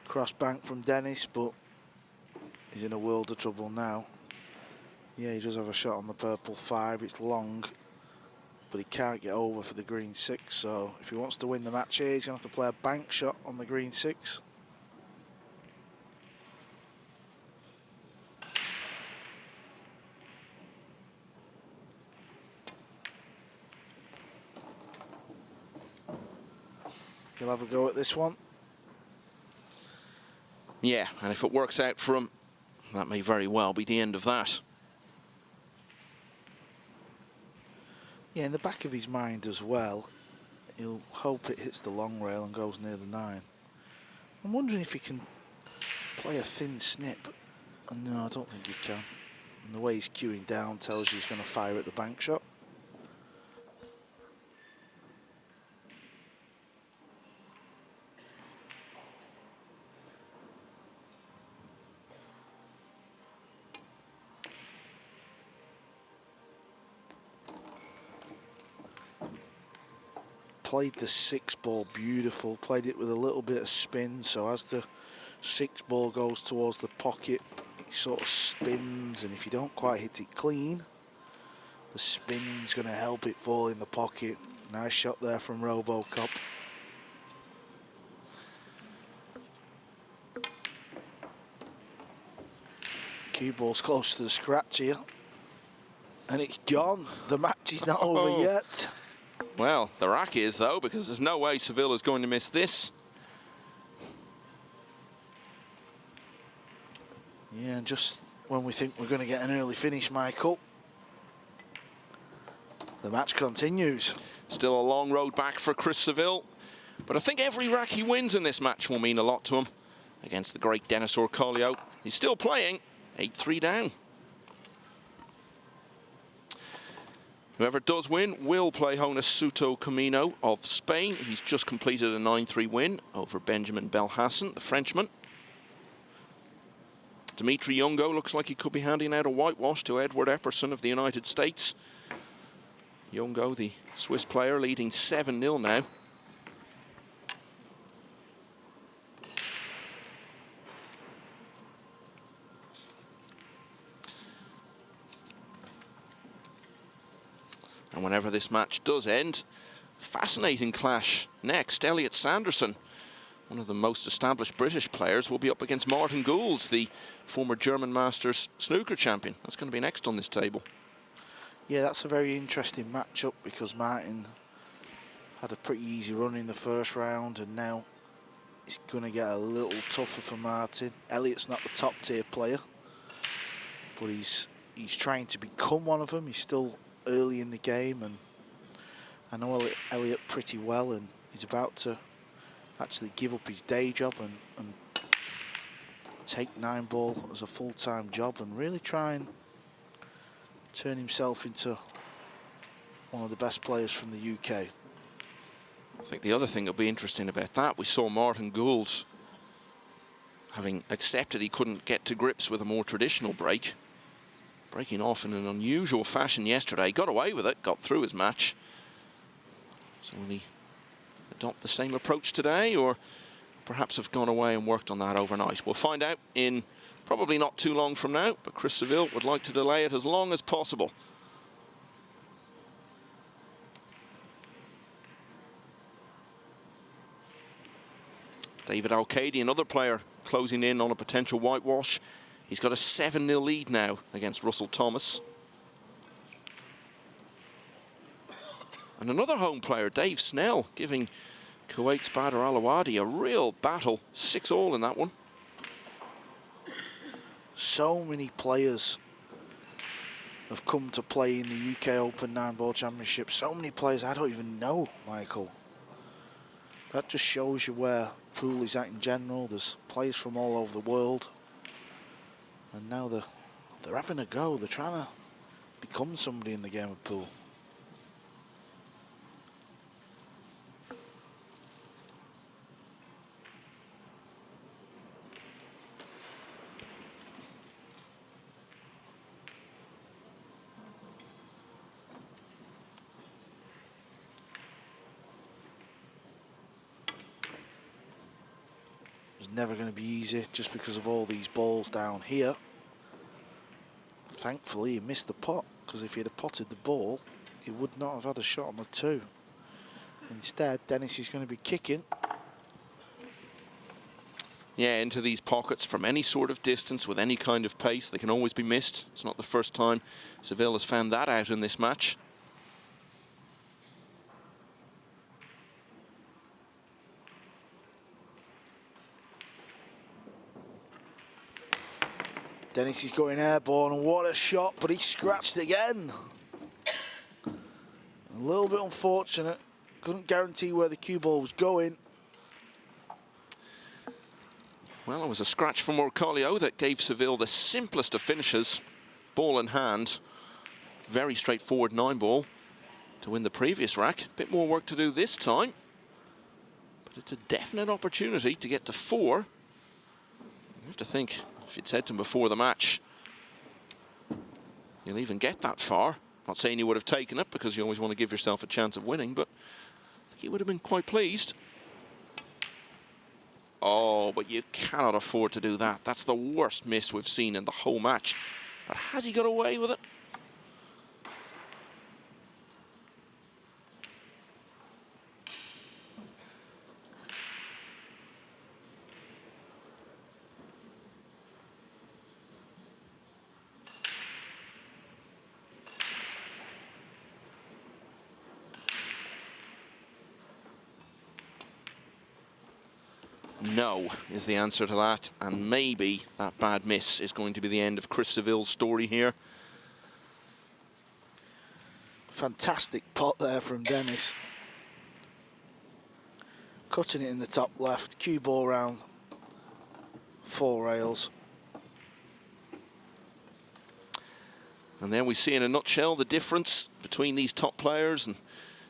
Cross bank from Dennis, but he's in a world of trouble now. Yeah, he does have a shot on the purple 5. It's long, but he can't get over for the green 6. So if he wants to win the match here, he's going to have to play a bank shot on the green 6. He'll have a go at this one. Yeah, and if it works out for him, that may very well be the end of that. Yeah, in the back of his mind as well, he'll hope it hits the long rail and goes near the 9. I'm wondering if he can play a thin snip. No, I don't think he can. And the way he's queuing down tells you he's going to fire at the bank shot. Played the 6 ball beautiful, played it with a little bit of spin, so as the 6 ball goes towards the pocket, it sort of spins, and if you don't quite hit it clean, the spin's going to help it fall in the pocket. Nice shot there from RoboCop. Cue ball's close to the scratch here, and it's gone. The match is not over yet. Well, the rack is, though, because there's no way Seville is going to miss this. Yeah, and just when we think we're going to get an early finish, Michael, the match continues. Still a long road back for Chris Seville, but I think every rack he wins in this match will mean a lot to him. Against the great Dennis Orcollo, he's still playing, 8-3 down. Whoever does win will play Jonas Souto Camino of Spain. He's just completed a 9-3 win over Benjamin Belhassan, the Frenchman. Dimitri Youngo looks like he could be handing out a whitewash to Edward Epperson of the United States. Youngo, the Swiss player, leading 7-0 now. And whenever this match does end, fascinating clash next. Elliot Sanderson, one of the most established British players, will be up against Martin Gould, the former German Masters snooker champion. That's going to be next on this table. Yeah, that's a very interesting matchup because Martin had a pretty easy run in the first round, and now it's going to get a little tougher for Martin. Elliot's not the top tier player, but he's trying to become one of them. He's still early in the game, and I know Elliot pretty well, and he's about to actually give up his day job and take Nineball as a full-time job and really try and turn himself into one of the best players from the UK. I think the other thing that'll be interesting about that, we saw Martin Gould, having accepted he couldn't get to grips with a more traditional break, breaking off in an unusual fashion yesterday. Got away with it, got through his match. So will he adopt the same approach today, or perhaps have gone away and worked on that overnight? We'll find out in probably not too long from now, but Chris Seville would like to delay it as long as possible. David Alcady, another player closing in on a potential whitewash. He's got a 7-0 lead now against Russell Thomas. And another home player, Dave Snell, giving Kuwait's Badr Al-Awadi a real battle. 6-all in that one. So many players have come to play in the UK Open Nineball Championship. So many players I don't even know, Michael. That just shows you where pool is at in general. There's players from all over the world. And now they're having a go. They're trying to become somebody in the game of pool. It's never going to be easy just because of all these balls down here. Thankfully, he missed the pot, because if he'd have potted the ball, he would not have had a shot on the 2. Instead, Dennis is going to be kicking. Yeah, into these pockets from any sort of distance with any kind of pace. They can always be missed. It's not the first time Seville has found that out in this match. Dennis is going airborne, and what a shot, but he scratched again. A little bit unfortunate. Couldn't guarantee where the cue ball was going. Well, it was a scratch from Orcollo that gave Seville the simplest of finishes. Ball in hand. Very straightforward 9-ball to win the previous rack. Bit more work to do this time. But it's a definite opportunity to get to 4. You have to think, if you'd said to him before the match, you'll even get that far. Not saying you would have taken it, because you always want to give yourself a chance of winning, but I think he would have been quite pleased. Oh, but you cannot afford to do that. That's the worst miss we've seen in the whole match. But has he got away with it? No is the answer to that, and maybe that bad miss is going to be the end of Chris Seville's story here. Fantastic pot there from Dennis. Cutting it in the top left, cue ball round 4 rails. And there we see in a nutshell the difference between these top players and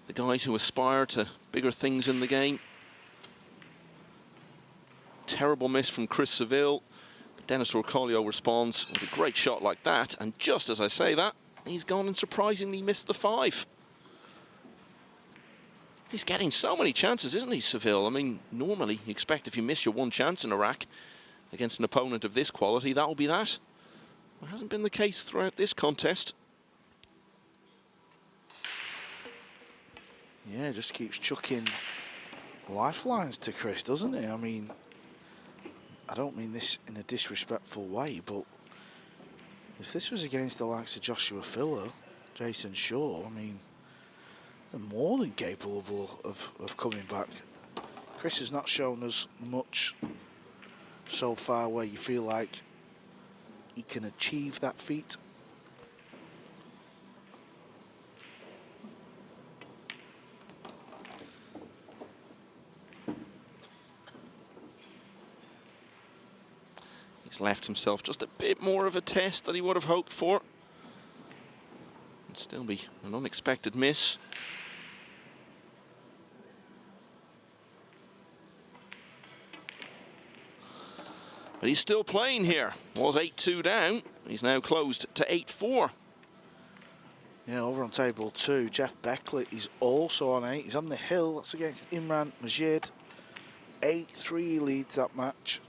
the guys who aspire to bigger things in the game. Terrible miss from Chris Seville, but Dennis Orcollo responds with a great shot like that, and just as I say that, he's gone and surprisingly missed the 5. He's getting so many chances, isn't he, Seville? I mean, normally you expect if you miss your one chance in a rack against an opponent of this quality, that'll be that. It hasn't been the case throughout this contest. Yeah, just keeps chucking lifelines to Chris, doesn't he? I mean, I don't mean this in a disrespectful way, but if this was against the likes of Joshua Filler, Jason Shaw, I mean, they're more than capable of coming back. Chris has not shown us much so far where you feel like he can achieve that feat. He's left himself just a bit more of a test than he would have hoped for. It'd still be an unexpected miss. But he's still playing here. Was 8-2 down. He's now closed to 8-4. Yeah, over on table 2, Jeff Beckley is also on 8. He's on the hill. That's against Imran Majid. 8-3 leads that match.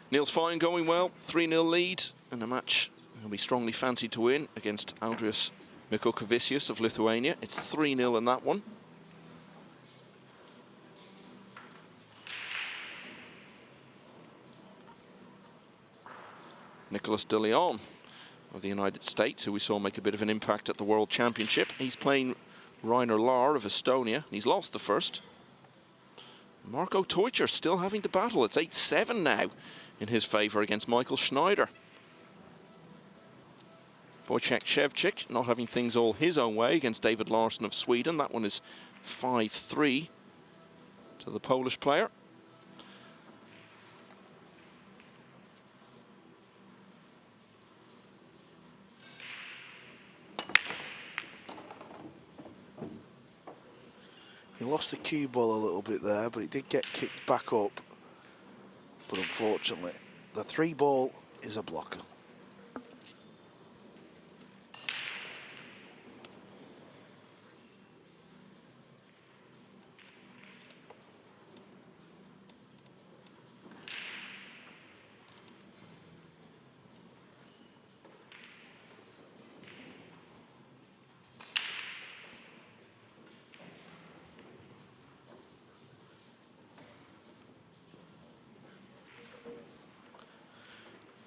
Neil's fine, going well. 3-0 lead, and a match he'll be strongly fancied to win against Andrius Mikokavicius of Lithuania. It's 3-0 in that one. Nicolas de Leon of the United States, who we saw make a bit of an impact at the World Championship. He's playing Rainer Lahr of Estonia. He's lost the first. Marco Teucher still having to battle. It's 8-7 now in his favour against Michael Schneider. Wojciech Szewczyk not having things all his own way against David Larsson of Sweden. That one is 5-3 to the Polish player. He lost the cue ball a little bit there, but it did get kicked back up. But unfortunately, the 3-ball is a blocker.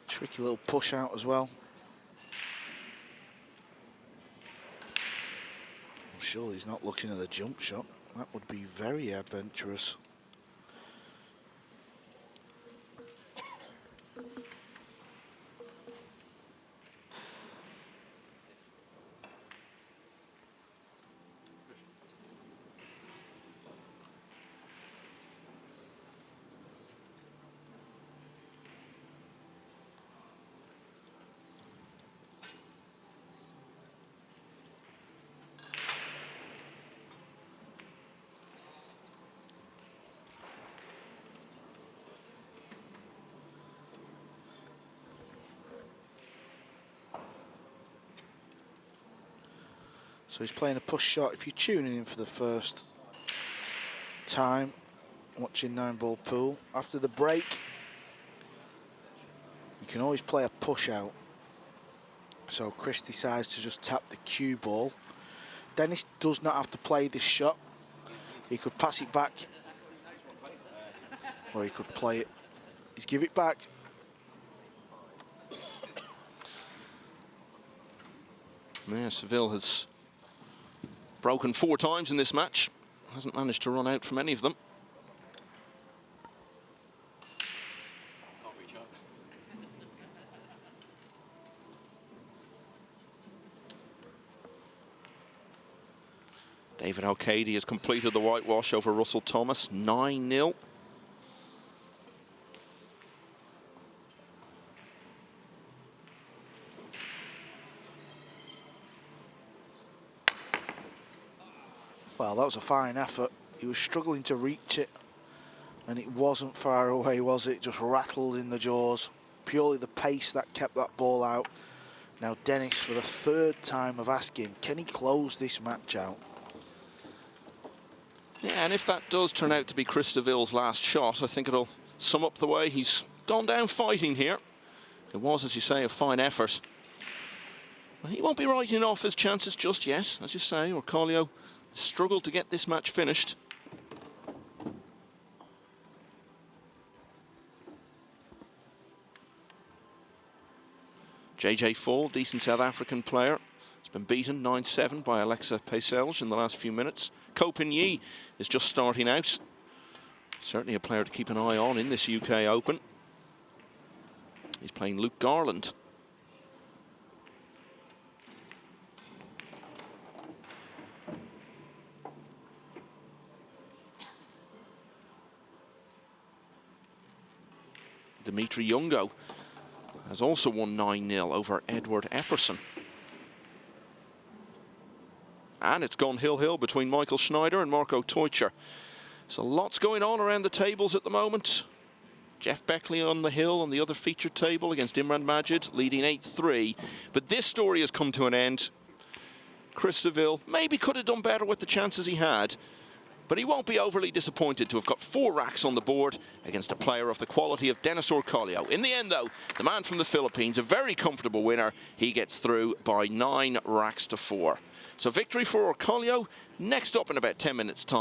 Tricky little push out as well. I'm sure he's not looking at a jump shot. That would be very adventurous. So he's playing a push shot. If you're tuning in for the first time watching Nineball pool, after the break, you can always play a push out. So Chris decides to just tap the cue ball. Dennis does not have to play this shot. He could pass it back, or he could play it. He's give it back. Yeah, Seville has broken 4 times in this match. Hasn't managed to run out from any of them. David O'Cady has completed the whitewash over Russell Thomas, 9-0. Well, that was a fine effort. He was struggling to reach it, and it wasn't far away, was it? Just rattled in the jaws. Purely the pace that kept that ball out. Now Dennis, for the 3rd time, of asking, can he close this match out? Yeah, and if that does turn out to be Chris Seville's last shot, I think it'll sum up the way he's gone down fighting here. It was, as you say, a fine effort. Well, he won't be writing off his chances just yet. As you say, Orcollo struggled to get this match finished. JJ Fall, decent South African player. He's been beaten 9-7 by Alexa Payselge in the last few minutes. Ko Pin-Yi is just starting out. Certainly a player to keep an eye on in this UK Open. He's playing Luke Garland. Dimitri Jungo has also won 9-0 over Edward Epperson. And it's gone hill-hill between Michael Schneider and Marco Teutscher. So lots going on around the tables at the moment. Jeff Beckley on the hill on the other featured table against Imran Majid, leading 8-3. But this story has come to an end. Chris Seville maybe could have done better with the chances he had, but he won't be overly disappointed to have got 4 racks on the board against a player of the quality of Dennis Orcollo. In the end, though, the man from the Philippines, a very comfortable winner. He gets through by 9 racks to 4. So victory for Orcollo. Next up in about 10 minutes' time.